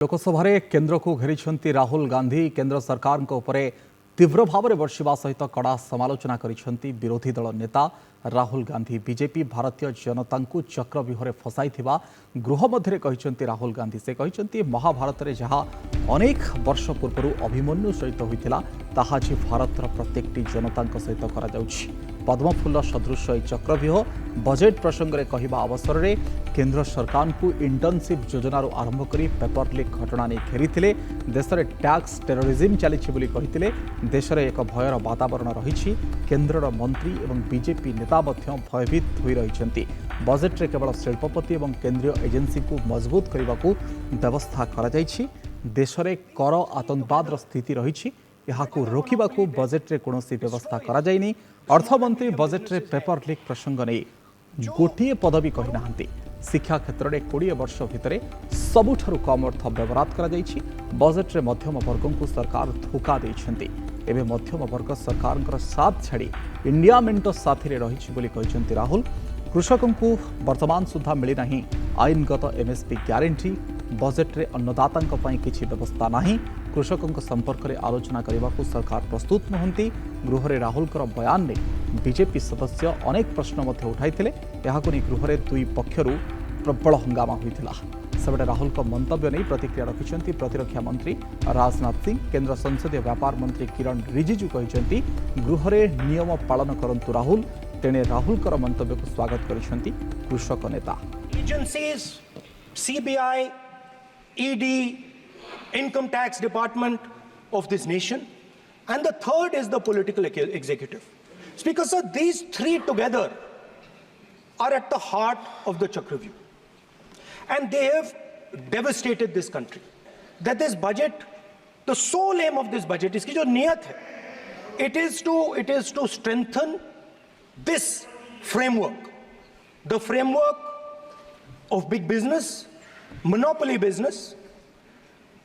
लोकसभा केन्द्र को घेरी राहुल गांधी केन्द्र सरकार तीव्र भाव में बर्षिवा सहित कड़ा समालोचना करिसेंती विरोधी दल नेता राहुल गांधी। बीजेपी भारतीय जनता को चक्रव्यूह फसाई गृह मध्य कहते राहुल गांधी से कहते महाभारत में जहाँ अनेक वर्ष पूर्व अभिमन्यु सहित होता आज भारतर प्रत्येक जनता सहित करा पद्मफुल सदृश चक्रव्यूह बजेट प्रसंग में कहवा अवसर में केंद्र सरकार को इंटर्नशिप योजनार आरंभ कर पेपर लीक घटना नहीं घेरी देश में टैक्स टेररिज्म चली देश में एक भयर वातावरण रही केन्द्र मंत्री और बीजेपी नेता भयभीत हो रही बजेट में केवल शिल्पपति और केंद्रीय एजेंसी को मजबूत करने को व्यवस्था कर देश में कर आतंकवाद स्थिति रही रोकने को बजेट में कौन व्यवस्था कराई। अर्थमंत्री बजेट में पेपर लीक प्रसंग नहीं गोटे पदवी कहना शिक्षा क्षेत्र में 20 वर्ष भितर सबुठारु कम अर्थ व्यवहार कर बजेट में मध्यम वर्ग को सरकार धोखा देते एवं मध्यम वर्ग सरकार साथ छाड़ी इंडिया मेंट साथी रही राहुल। कृषकों को वर्तमान सुधा मिलना आईनगत एमएसपी ग्यारंटी बजेट में अन्नदाता किसी व्यवस्था नहीं कृषकों संपर्क में आलोचना करने को सरकार प्रस्तुत नुहति। गृह में राहुल बयान में बीजेपी सदस्य अनेक प्रश्न उठाई गृह में दुई पक्षर प्रबल हंगामा होता सेपटे राहुल मंतव्य नहीं प्रतिक्रिया रखिंट प्रतिरक्षा मंत्री राजनाथ सिंह। केंद्र संसदीय व्यापार मंत्री किरण रिजिजू कहते गृह में नियम पालन करंतु राहुल तेणे राहुल मंतव्य को स्वागत करिसेंती कृषक नेता। Agencies, CBI, ED, Income Tax Department of this nation, and the third is the political executive. Speaker sir, these three together are at the heart of the Chakravyuh, and they have devastated this country. That this budget, the sole aim of this budget, iski jo niyat hai, it is to strengthen this framework, the framework of big business, monopoly business,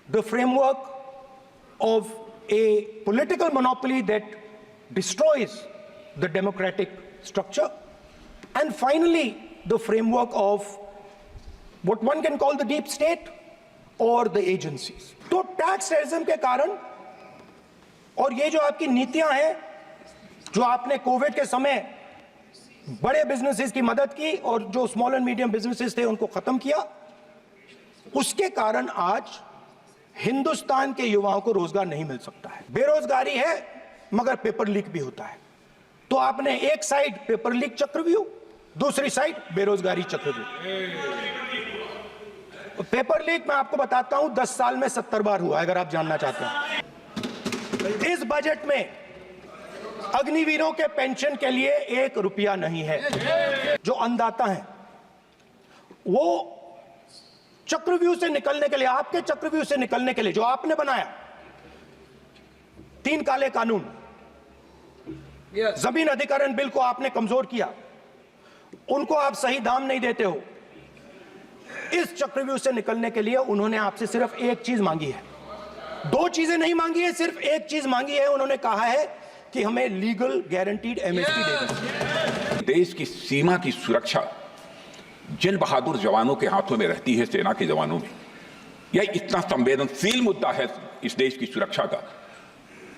the framework of a political monopoly that destroys the democratic structure, and finally the framework of what one can call the deep state or the agencies. तो tax terrorism के कारण और ये जो आपकी नीतियां हैं जो आपने कोविड के समय बड़े बिजनेसेस की मदद की और जो स्मॉल एंड मीडियम बिजनेसेस थे उनको खत्म किया, उसके कारण आज हिंदुस्तान के युवाओं को रोजगार नहीं मिल सकता है। बेरोजगारी है मगर पेपर लीक भी होता है। तो आपने एक साइड पेपर लीक चक्रव्यूह, दूसरी साइड बेरोजगारी चक्रव्यूह। पेपर लीक मैं आपको बताता हूं 10 साल में 70 बार हुआ, अगर आप जानना चाहते हैं। इस बजट में अग्निवीरों के पेंशन के लिए 1 रुपया नहीं है। जो अन्नदाता हैं वो चक्रव्यूह से निकलने के लिए, आपके चक्रव्यूह से निकलने के लिए जो आपने बनाया 3 काले कानून, जमीन अधिग्रहण बिल को आपने कमजोर किया, उनको आप सही दाम नहीं देते हो। इस चक्रव्यूह से निकलने के लिए उन्होंने आपसे सिर्फ एक चीज मांगी है, 2 चीजें नहीं मांगी है, सिर्फ एक चीज मांगी है। उन्होंने कहा है कि हमें लीगल गारंटीड एमएसपी दे दें। देश की सीमा की सुरक्षा जिन बहादुर जवानों के हाथों में रहती है, सेना के जवानों में, यह इतना संवेदनशील मुद्दा है इस देश की सुरक्षा का।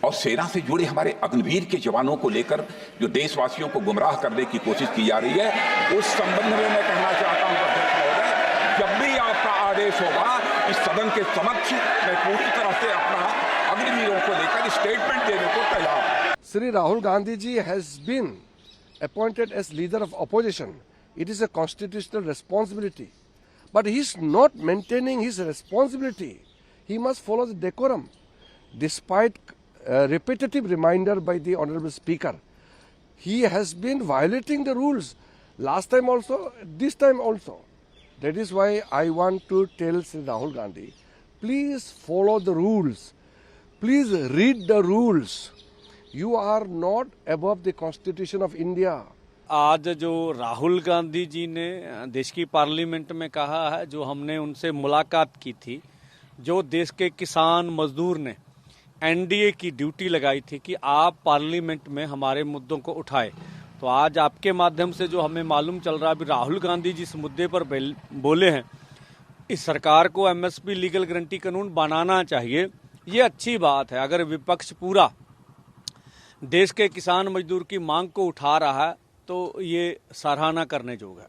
और सेना से जुड़े हमारे अग्निवीर के जवानों को लेकर जो देशवासियों को गुमराह करने की कोशिश की जा रही है, उस संबंध में मैं कहना चाहता हूं अध्यक्ष महोदय, जब भी आपका आदेश होगा इस सदन के समक्ष मैं पूरी तरह से अपना अग्निवीरों को लेकर स्टेटमेंट देने को तैयार हूं। Sri Rahul Gandhi ji has been appointed as leader of opposition. It is a constitutional responsibility. But he is not maintaining his responsibility. He must follow the decorum. Despite repetitive reminder by the Honorable Speaker, he has been violating the rules. Last time also, this time also. That is why I want to tell Sri Rahul Gandhi, please follow the rules. Please read the rules. You are not above the Constitution of India. आज जो राहुल गांधी जी ने देश की parliament में कहा है, जो हमने उनसे मुलाकात की थी, जो देश के किसान मजदूर ने एनडीए की ड्यूटी लगाई थी कि आप पार्लियामेंट में हमारे मुद्दों को उठाए, तो आज आपके माध्यम से जो हमें मालूम चल रहा है, अभी राहुल गांधी जी इस मुद्दे पर बोले हैं इस सरकार को एमएसपी लीगल गारंटी कानून बनाना चाहिए। ये अच्छी बात है। अगर विपक्ष पूरा देश के किसान मजदूर की मांग को उठा रहा है तो ये सराहना करने जोग है।